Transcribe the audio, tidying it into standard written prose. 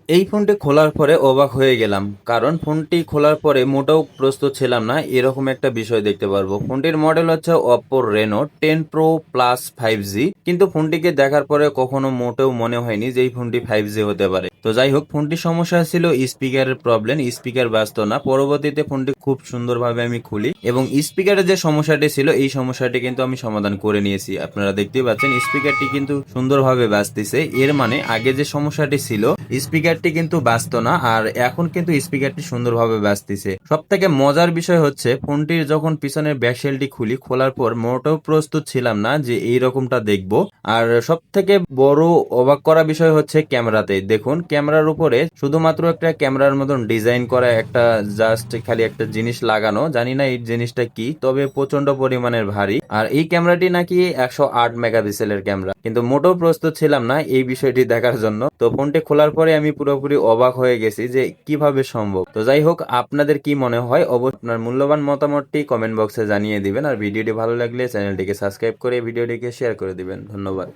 এই ফোনটি খোলার পরে অবাক হয়ে গেলাম, কারণ ফোনটি খোলার পরে মোটেও প্রস্তুত ছিলাম না এরকম একটা বিষয় দেখতে পারবো। ফোনটির মডেল হচ্ছে Oppo Reno 10 Pro Plus 5G, কিন্তু ফোনটিকে দেখার পরে কখনো মোটেও মনে হয়নি যে এই ফোনটি 5G হতে পারে। তো যাই হোক, ফোনটির সমস্যা ছিল স্পিকারের প্রবলেম, স্পিকার বাজতো না। পরবর্তীতে ফোনটি খুব সুন্দরভাবে আমি খুলি এবং স্পিকারের যে সমস্যাটি ছিল এই সমস্যাটি কিন্তু আমি সমাধান করে নিয়েছি। আপনারা দেখতেই পাচ্ছেন স্পিকারটি কিন্তু সুন্দরভাবে বাজতেছে। এর মানে আগে যে সমস্যাটি ছিল স্পিকারটি কিন্তু বাজতো না, আর এখন কিন্তু স্পিকারটি সুন্দরভাবে বাজতেছে। সব থেকে মজার বিষয় হচ্ছে ফোনটির যখন পিছনের ব্যাকশেলটি খুলি, খোলার পর মোটেও প্রস্তুত ছিলাম না যে এই রকমটা দেখবো। আর সব থেকে বড় অবাক করা বিষয় হচ্ছে ক্যামেরাতে। দেখুন, ক্যামেরার উপরে শুধুমাত্র একটা ক্যামেরার মতন ডিজাইন করা একটা জাস্ট খালি একটা জিনিস লাগানো, জানি না এই জিনিসটা কি, তবে প্রচন্ড পরিমাণের ভারী। আর এই ক্যামেরাটি নাকি 108 মেগাপিক্সেলের ক্যামেরা, কিন্তু মোটেও প্রস্তুত ছিলাম না এই বিষয়টি দেখার জন্য। তো ফোনটি খোলার পরে আমি পুরোপুরি অবাক হয়ে গেছি যে কিভাবে সম্ভব। তো যাই হোক, আপনাদের কি মনে হয় অবশ্যই আপনার মূল্যবান মতামতটি কমেন্ট বক্সে জানিয়ে দিবেন। আর ভিডিওটি ভালো লাগলে চ্যানেলটিকে সাবস্ক্রাইব করে ভিডিওটিকে শেয়ার করে দিবেন। ধন্যবাদ।